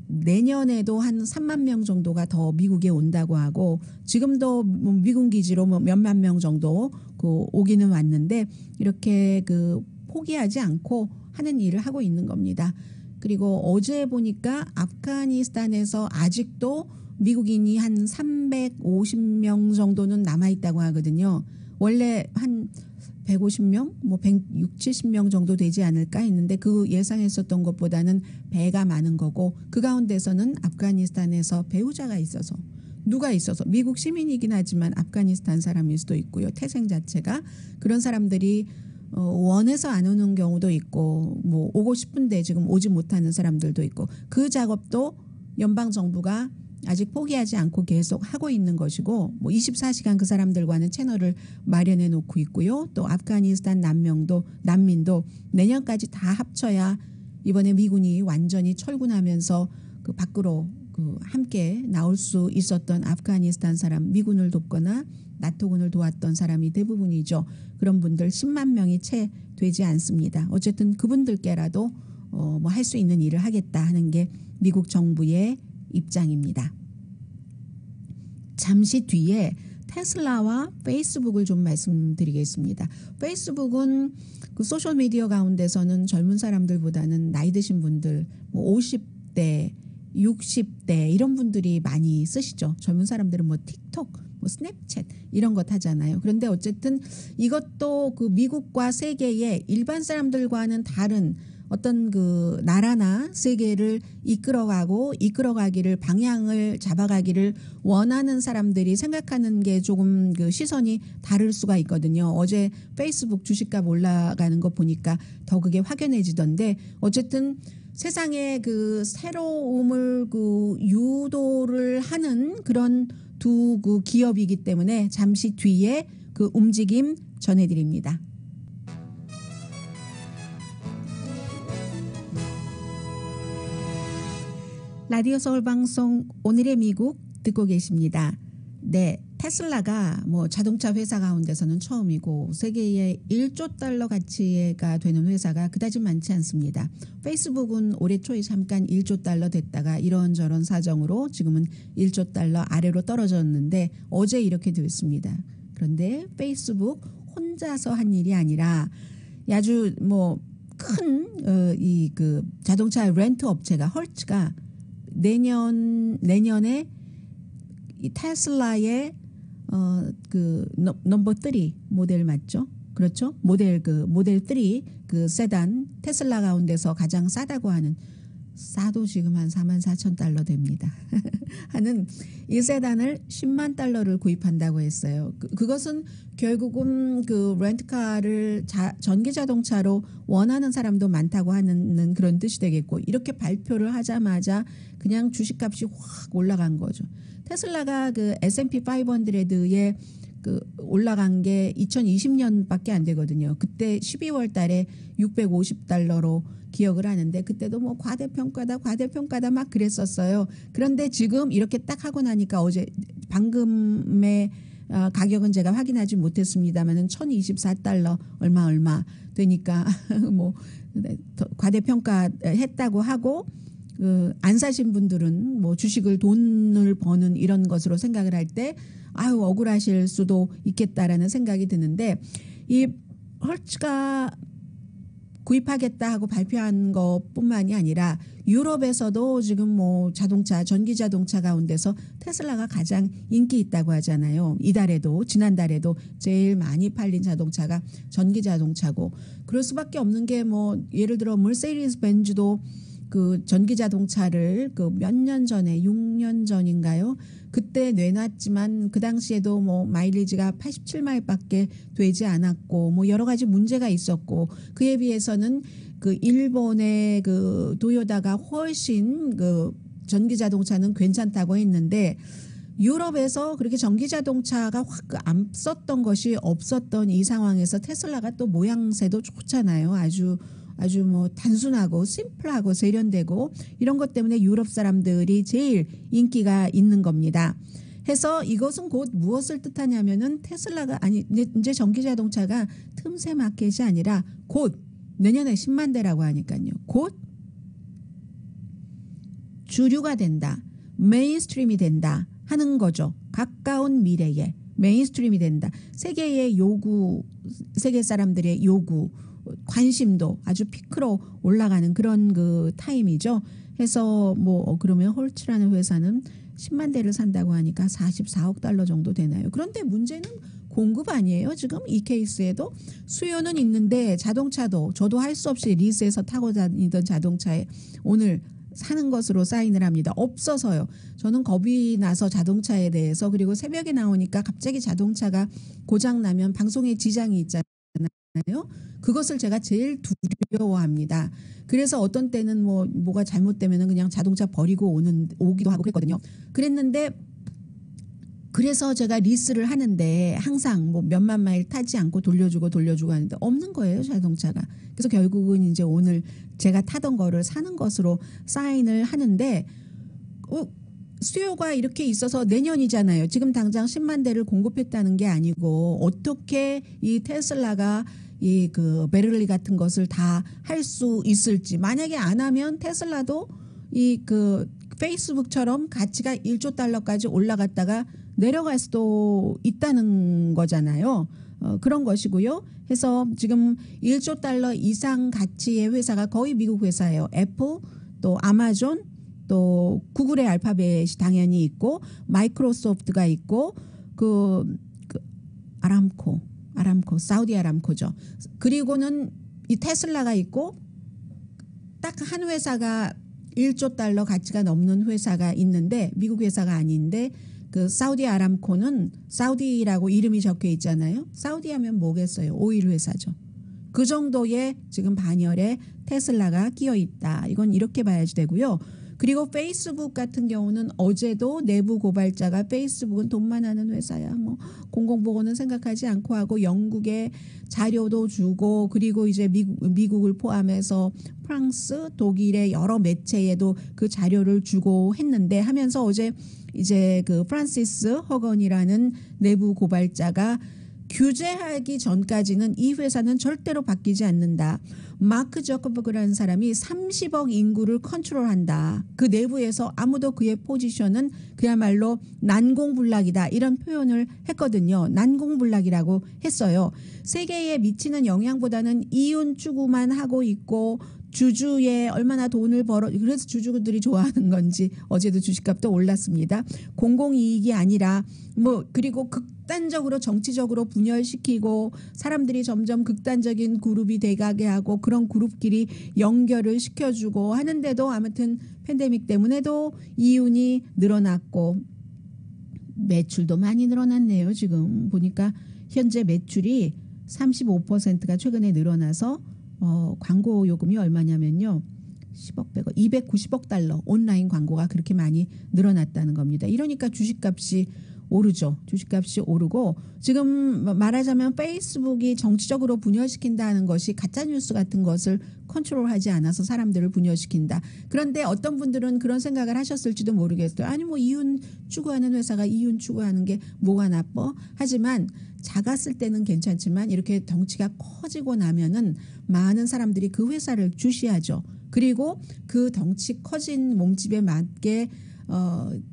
내년에도 한 3만 명 정도가 더 미국에 온다고 하고 지금도 뭐 미군 기지로 뭐 몇만 명 정도 그 오기는 왔는데 이렇게 그 포기하지 않고 하는 일을 하고 있는 겁니다. 그리고 어제 보니까 아프가니스탄에서 아직도 미국인이 한 350명 정도는 남아있다고 하거든요. 원래 한 150명, 뭐 160, 70명 정도 되지 않을까 했는데 그 예상했었던 것보다는 배가 많은 거고 그 가운데서는 아프가니스탄에서 배우자가 있어서 누가 있어서 미국 시민이긴 하지만 아프가니스탄 사람일 수도 있고요. 태생 자체가 그런 사람들이 원해서 안 오는 경우도 있고 뭐 오고 싶은데 지금 오지 못하는 사람들도 있고 그 작업도 연방 정부가 아직 포기하지 않고 계속 하고 있는 것이고 뭐 24시간 그 사람들과는 채널을 마련해 놓고 있고요. 또 아프가니스탄 난민도 내년까지 다 합쳐야 이번에 미군이 완전히 철군하면서 그 밖으로 그 함께 나올 수 있었던 아프가니스탄 사람 미군을 돕거나 나토군을 도왔던 사람이 대부분이죠. 그런 분들 10만 명이 채 되지 않습니다. 어쨌든 그분들께라도 뭐 할 수 있는 일을 하겠다 하는 게 미국 정부의 입장입니다. 잠시 뒤에 테슬라와 페이스북을 좀 말씀드리겠습니다. 페이스북은 그 소셜미디어 가운데서는 젊은 사람들보다는 나이 드신 분들 뭐 50대 60대 이런 분들이 많이 쓰시죠. 젊은 사람들은 뭐 틱톡 뭐 스냅챗 이런 것 하잖아요. 그런데 어쨌든 이것도 그 미국과 세계의 일반 사람들과는 다른 어떤 그 나라나 세계를 이끌어가기를 방향을 잡아가기를 원하는 사람들이 생각하는 게 조금 그 시선이 다를 수가 있거든요. 어제 페이스북 주식값 올라가는 거 보니까 더 그게 확연해지던데 어쨌든 세상의 그 새로움을 그 유도를 하는 그런 두 그 기업이기 때문에 잠시 뒤에 그 움직임 전해드립니다. 라디오 서울 방송 오늘의 미국 듣고 계십니다. 네, 테슬라가 뭐 자동차 회사 가운데서는 처음이고 세계의 1조 달러 가치가 되는 회사가 그다지 많지 않습니다. 페이스북은 올해 초에 잠깐 1조 달러 됐다가 이런저런 사정으로 지금은 1조 달러 아래로 떨어졌는데 어제 이렇게 됐습니다. 그런데 페이스북 혼자서 한 일이 아니라 아주 뭐 큰 이 그 자동차 렌트 업체가 헐츠가 내년에 이 테슬라의 그 넘버 3 모델 맞죠? 그렇죠? 모델 3 그 세단 테슬라 가운데서 가장 싸다고 하는 싸도 지금 한 44,000달러 됩니다. 하는 이 세단을 10만 달러를 구입한다고 했어요. 그것은 결국은 그 렌트카를 전기 자동차로 원하는 사람도 많다고 하는 그런 뜻이 되겠고 이렇게 발표를 하자마자 그냥 주식값이 확 올라간 거죠. 테슬라가 그 S&P 500에 그 올라간 게 2020년밖에 안 되거든요. 그때 12월 달에 650달러로 기억을 하는데 그때도 뭐 과대평가다 막 그랬었어요. 그런데 지금 이렇게 딱 하고 나니까 어제 방금의 가격은 제가 확인하지 못했습니다만은 1024달러 얼마 되니까 뭐 과대평가했다고 하고 안 사신 분들은 뭐 주식을 돈을 버는 이런 것으로 생각을 할 때 아유 억울하실 수도 있겠다라는 생각이 드는데 이 헐츠가 구입하겠다 하고 발표한 것뿐만이 아니라 유럽에서도 지금 뭐 전기 자동차 가운데서 테슬라가 가장 인기 있다고 하잖아요. 이달에도 지난달에도 제일 많이 팔린 자동차가 전기 자동차고 그럴 수밖에 없는 게 뭐 예를 들어 머세디스 벤츠도 그 전기 자동차를 그 몇 년 전에 6년 전인가요? 그때 내놨지만 그 당시에도 뭐 마일리지가 87마일밖에 되지 않았고 뭐 여러 가지 문제가 있었고 그에 비해서는 그 일본의 그 도요타가 훨씬 그 전기 자동차는 괜찮다고 했는데 유럽에서 그렇게 전기 자동차가 확 앞섰던 것이 없었던 이 상황에서 테슬라가 또 모양새도 좋잖아요. 아주 뭐 단순하고 심플하고 세련되고 이런 것 때문에 유럽 사람들이 제일 인기가 있는 겁니다. 해서 이것은 곧 무엇을 뜻하냐면은 테슬라가 아니 이제 전기 자동차가 틈새 마켓이 아니라 곧 내년에 10만 대라고 하니까요. 곧 주류가 된다. 메인스트림이 된다 하는 거죠. 가까운 미래에 메인스트림이 된다. 세계의 요구, 세계 사람들의 요구, 관심도 아주 피크로 올라가는 그런 그 타임이죠. 해서 뭐 그러면 홀츠라는 회사는 10만 대를 산다고 하니까 44억 달러 정도 되나요? 그런데 문제는 공급 아니에요. 지금 이 케이스에도 수요는 있는데 자동차도 저도 할 수 없이 리스해서 타고 다니던 자동차에 오늘 사는 것으로 사인을 합니다. 없어서요. 저는 겁이 나서 자동차에 대해서 그리고 새벽에 나오니까 갑자기 자동차가 고장 나면 방송에 지장이 있잖아요. 그것을 제가 제일 두려워합니다. 그래서 어떤 때는 뭐가 잘못되면 그냥 자동차 버리고 오기도 하고 그랬거든요. 그랬는데 그래서 제가 리스를 하는데 항상 뭐 몇만 마일 타지 않고 돌려주고 하는데 없는 거예요, 자동차가. 그래서 결국은 이제 오늘 제가 타던 거를 사는 것으로 사인을 하는데 수요가 이렇게 있어서 내년이잖아요. 지금 당장 10만 대를 공급했다는 게 아니고 어떻게 이 테슬라가 이 그 베를리 같은 것을 다 할 수 있을지, 만약에 안 하면 테슬라도 이 그 페이스북처럼 가치가 1조 달러까지 올라갔다가 내려갈 수도 있다는 거잖아요. 그런 것이고요. 해서 지금 1조 달러 이상 가치의 회사가 거의 미국 회사예요. 애플, 또 아마존, 또 구글의 알파벳이 당연히 있고 마이크로소프트가 있고 그 아람코 사우디 아람코죠. 그리고는 이 테슬라가 있고 딱 한 회사가 1조 달러 가치가 넘는 회사가 있는데 미국 회사가 아닌데 그 사우디 아람코는 사우디라고 이름이 적혀 있잖아요. 사우디 하면 뭐겠어요? 오일 회사죠. 그 정도의 지금 반열에 테슬라가 끼어 있다. 이건 이렇게 봐야지 되고요. 그리고 페이스북 같은 경우는 어제도 내부 고발자가 페이스북은 돈만 하는 회사야. 뭐 공공보고는 생각하지 않고 하고 영국에 자료도 주고 그리고 이제 미국을 포함해서 프랑스, 독일의 여러 매체에도 그 자료를 주고 했는데 하면서 어제 이제 그 프란시스 허건이라는 내부 고발자가 규제하기 전까지는 이 회사는 절대로 바뀌지 않는다. 마크 저커버그라는 사람이 30억 인구를 컨트롤한다. 그 내부에서 아무도 그의 포지션은 그야말로 난공불락이다. 이런 표현을 했거든요. 난공불락이라고 했어요. 세계에 미치는 영향보다는 이윤 추구만 하고 있고 주주에 얼마나 돈을 그래서 주주들이 좋아하는 건지 어제도 주식값도 올랐습니다. 공공이익이 아니라 그리고 극단적으로 정치적으로 분열시키고 사람들이 점점 극단적인 그룹이 돼가게 하고 그런 그룹끼리 연결을 시켜주고 하는데도 아무튼 팬데믹 때문에도 이윤이 늘어났고 매출도 많이 늘어났네요. 지금 보니까 현재 매출이 35%가 최근에 늘어나서 광고 요금이 얼마냐면요. 10억 100억 290억 달러 온라인 광고가 그렇게 많이 늘어났다는 겁니다. 이러니까 주식값이 오르죠. 주식값이 오르고 지금 말하자면 페이스북이 정치적으로 분열시킨다는 것이 가짜뉴스 같은 것을 컨트롤하지 않아서 사람들을 분열시킨다. 그런데 어떤 분들은 그런 생각을 하셨을지도 모르겠어요. 아니 이윤 추구하는 회사가 이윤 추구하는 게 뭐가 나빠? 하지만 작았을 때는 괜찮지만 이렇게 덩치가 커지고 나면은 많은 사람들이 그 회사를 주시하죠. 그리고 그 덩치 커진 몸집에 맞게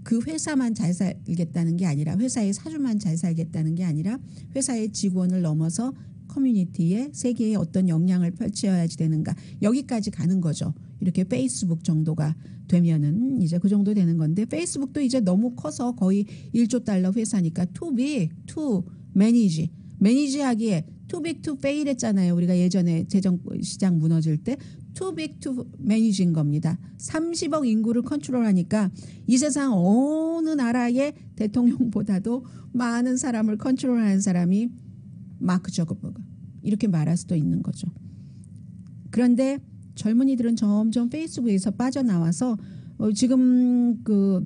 그 회사만 잘 살겠다는 게 아니라 회사의 사주만 잘 살겠다는 게 아니라 회사의 직원을 넘어서 커뮤니티에 세계에 어떤 영향을 펼쳐야지 되는가 여기까지 가는 거죠. 이렇게 페이스북 정도가 되면은 이제 그 정도 되는 건데 페이스북도 이제 너무 커서 거의 1조 달러 회사니까 too big to manage. 매니지하기에 too big to fail 했잖아요. 우리가 예전에 재정시장 무너질 때 too big to managing 겁니다. 30억 인구를 컨트롤하니까 이 세상 어느 나라의 대통령보다도 많은 사람을 컨트롤하는 사람이 마크 저커버그 이렇게 말할 수도 있는 거죠. 그런데 젊은이들은 점점 페이스북에서 빠져나와서 지금 그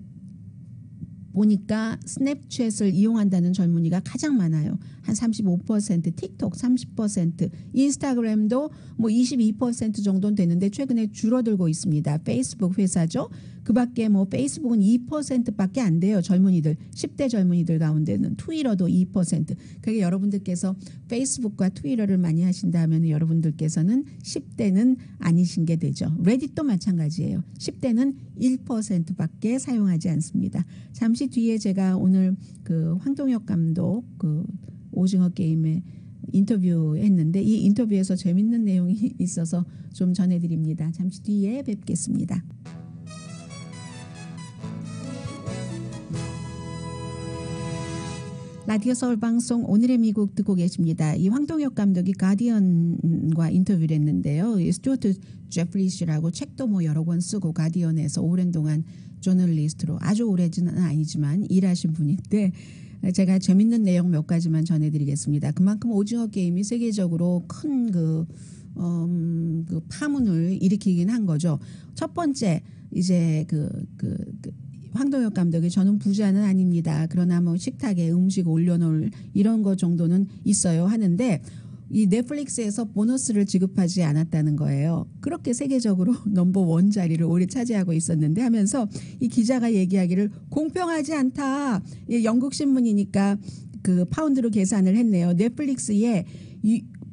보니까 스냅챗을 이용한다는 젊은이가 가장 많아요. 한 35%, 틱톡 30%, 인스타그램도 22% 정도는 되는데 최근에 줄어들고 있습니다. 페이스북 회사죠. 그 밖에 뭐 페이스북은 2%밖에 안 돼요. 젊은이들, 10대 젊은이들 가운데는. 트위터도 2%. 그러니까 여러분들께서 페이스북과 트위터를 많이 하신다면 여러분들께서는 10대는 아니신 게 되죠. 레딧도 마찬가지예요. 10대는 1%밖에 사용하지 않습니다. 잠시 뒤에 제가 오늘 그 황동혁 감독 그 오징어 게임에 인터뷰했는데 이 인터뷰에서 재밌는 내용이 있어서 좀 전해드립니다. 잠시 뒤에 뵙겠습니다. 라디오 서울 방송 오늘의 미국 듣고 계십니다. 이 황동혁 감독이 가디언과 인터뷰를 했는데요. 스튜어트 제프리시라고 책도 뭐 여러 권 쓰고 가디언에서 오랜 동안 저널리스트로 아주 오래는 아니지만 일하신 분인데 제가 재밌는 내용 몇 가지만 전해드리겠습니다. 그만큼 오징어 게임이 세계적으로 큰 그 파문을 일으키긴 한 거죠. 첫 번째 이제 황동혁 감독이 저는 부자는 아닙니다. 그러나 뭐 식탁에 음식 올려놓을 이런 거 정도는 있어요 하는데 이 넷플릭스에서 보너스를 지급하지 않았다는 거예요. 그렇게 세계적으로 넘버원 자리를 오래 차지하고 있었는데 하면서 이 기자가 얘기하기를 공평하지 않다. 영국 신문이니까 그 파운드로 계산을 했네요. 넷플릭스에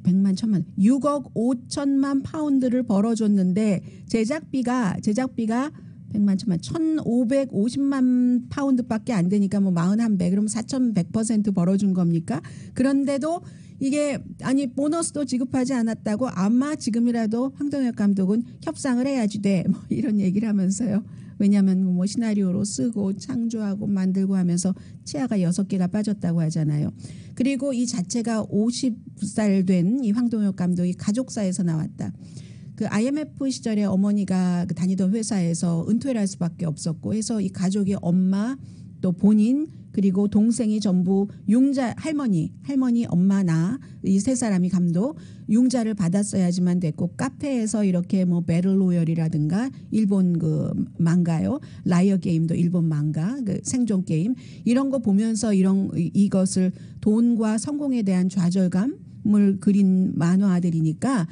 100만 1000만 6억 5천만 파운드를 벌어줬는데 제작비가 100만 1000만 1550만 파운드밖에 안 되니까 뭐 41배 그러면 4100% 벌어준 겁니까? 그런데도 이게 아니 보너스도 지급하지 않았다고 아마 지금이라도 황동혁 감독은 협상을 해야지 돼. 뭐 이런 얘기를 하면서요. 왜냐하면 뭐 시나리오로 쓰고 창조하고 만들고 하면서 치아가 6개가 빠졌다고 하잖아요. 그리고 이 자체가 50살 된 이 황동혁 감독이 가족사에서 나왔다. 그 IMF 시절에 어머니가 다니던 회사에서 은퇴를 할 수밖에 없었고 해서 이 가족이 엄마 또 본인 그리고 동생이 전부 융자 할머니 엄마 나 이 세 사람이 감독 융자를 받았어야지만 됐고 카페에서 이렇게 뭐 배틀 로열이라든가 일본 그 망가요 라이어 게임도 일본 망가 그 생존 게임 이런 거 보면서 이것을 돈과 성공에 대한 좌절감을 그린 만화들이니까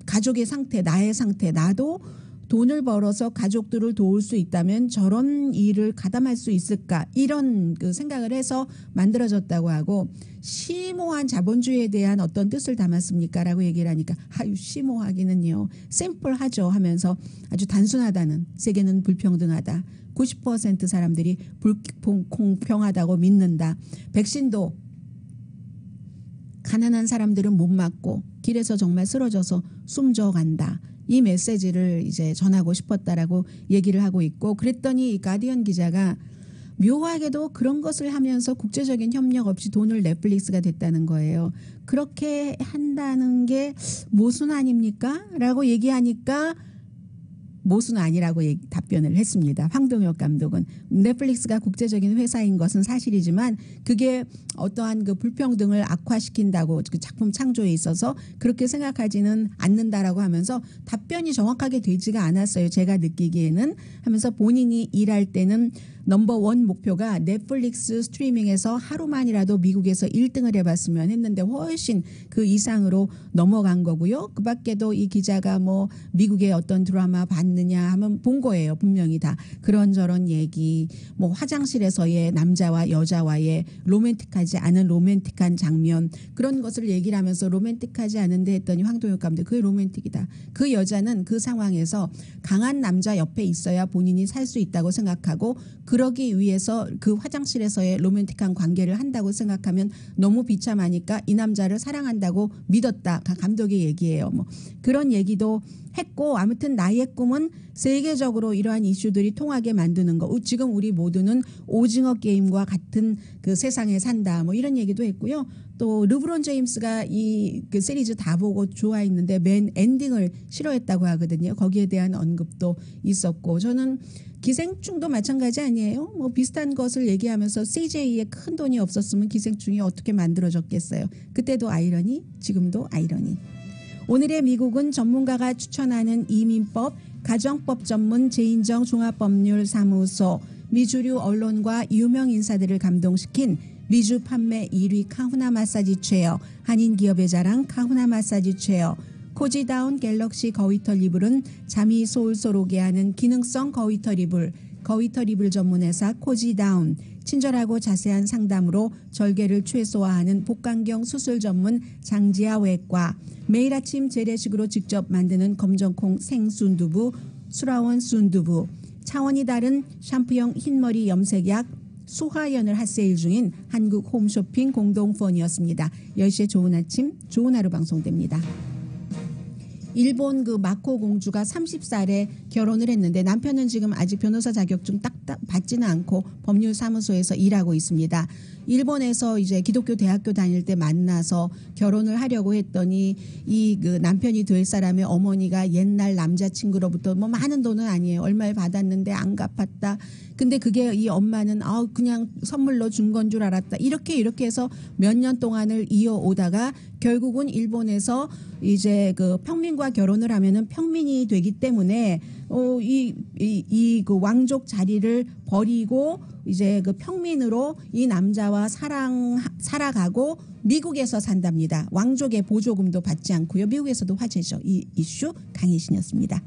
가족의 상태 나의 상태 나도 돈을 벌어서 가족들을 도울 수 있다면 저런 일을 가담할 수 있을까 이런 그 생각을 해서 만들어졌다고 하고 심오한 자본주의에 대한 어떤 뜻을 담았습니까? 라고 얘기를 하니까 아유 심오하기는요. 심플하죠 하면서 아주 단순하다는 세계는 불평등하다. 90% 사람들이 불공평하다고 믿는다. 백신도 가난한 사람들은 못 맞고 길에서 정말 쓰러져서 숨져간다. 이 메시지를 이제 전하고 싶었다라고 얘기를 하고 있고 그랬더니 이 가디언 기자가 묘하게도 그런 것을 하면서 국제적인 협력 없이 돈을 넷플릭스가 됐다는 거예요. 그렇게 한다는 게 모순 아닙니까? 라고 얘기하니까 모순 아니라고 답변을 했습니다. 황동혁 감독은 넷플릭스가 국제적인 회사인 것은 사실이지만 그게 어떠한 그 불평등을 악화시킨다고 그 작품 창조에 있어서 그렇게 생각하지는 않는다라고 하면서 답변이 정확하게 되지가 않았어요. 제가 느끼기에는 하면서 본인이 일할 때는 넘버원 목표가 넷플릭스 스트리밍에서 하루만이라도 미국에서 1등을 해봤으면 했는데 훨씬 그 이상으로 넘어간 거고요. 그 밖에도 이 기자가 뭐 미국의 어떤 드라마 봤느냐 하면 본 거예요. 분명히 다 그런저런 얘기 뭐 화장실에서의 남자와 여자와의 로맨틱하지 않은 로맨틱한 장면 그런 것을 얘기를 하면서 로맨틱하지 않은데 했더니 황동혁 감독 그게 로맨틱이다. 그 여자는 그 상황에서 강한 남자 옆에 있어야 본인이 살 수 있다고 생각하고 그러기 위해서 그 화장실에서의 로맨틱한 관계를 한다고 생각하면 너무 비참하니까 이 남자를 사랑한다고 믿었다. 감독의 얘기예요. 뭐 그런 얘기도 했고 아무튼 나의 꿈은 세계적으로 이러한 이슈들이 통하게 만드는 거. 지금 우리 모두는 오징어 게임과 같은 그 세상에 산다. 뭐 이런 얘기도 했고요. 또 르브론 제임스가 이 그 시리즈 다 보고 좋아했는데 맨 엔딩을 싫어했다고 하거든요. 거기에 대한 언급도 있었고 저는 기생충도 마찬가지 아니에요? 뭐 비슷한 것을 얘기하면서 CJ에 큰 돈이 없었으면 기생충이 어떻게 만들어졌겠어요. 그때도 아이러니, 지금도 아이러니. 오늘의 미국은 전문가가 추천하는 이민법, 가정법 전문 제인정 종합법률사무소, 미주류 언론과 유명 인사들을 감동시킨 미주 판매 1위 카후나 마사지 체어, 한인 기업의 자랑 카후나 마사지 체어, 코지다운 갤럭시 거위털 이불은 잠이 솔솔 오게 하는 기능성 거위털 이불, 거위털 이불 전문회사 코지다운, 친절하고 자세한 상담으로 절개를 최소화하는 복강경 수술 전문 장지아 외과, 매일 아침 재래식으로 직접 만드는 검정콩 생순두부, 수라원 순두부, 차원이 다른 샴푸형 흰머리 염색약 수화연을 핫세일 중인 한국 홈쇼핑 공동폰이었습니다. 10시에 좋은 아침, 좋은 하루 방송됩니다. 일본 그 마코 공주가 30살에 결혼을 했는데 남편은 지금 아직 변호사 자격증 딱 받지는 않고 법률사무소에서 일하고 있습니다. 일본에서 이제 기독교 대학교 다닐 때 만나서 결혼을 하려고 했더니 이 그 남편이 될 사람의 어머니가 옛날 남자친구로부터 뭐 많은 돈은 아니에요. 얼마에 받았는데 안 갚았다. 근데 그게 이 엄마는 그냥 선물로 준 건 줄 알았다. 이렇게 해서 몇 년 동안을 이어오다가 결국은 일본에서 이제 그 평민과 결혼을 하면은 평민이 되기 때문에 그 왕족 자리를 버리고 이제 그 평민으로 이 남자와 살아가고 미국에서 산답니다. 왕족의 보조금도 받지 않고요. 미국에서도 화제죠. 이 이슈 강혜신이었습니다.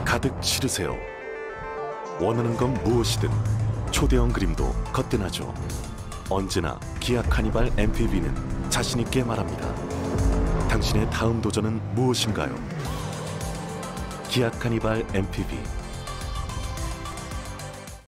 가득 실으세요. 원하는 건 무엇이든 초대형 그림도 거뜬하죠. 언제나 기아 카니발 MPV는 자신있게 말합니다. 당신의 다음 도전은 무엇인가요? 기아 카니발 MPV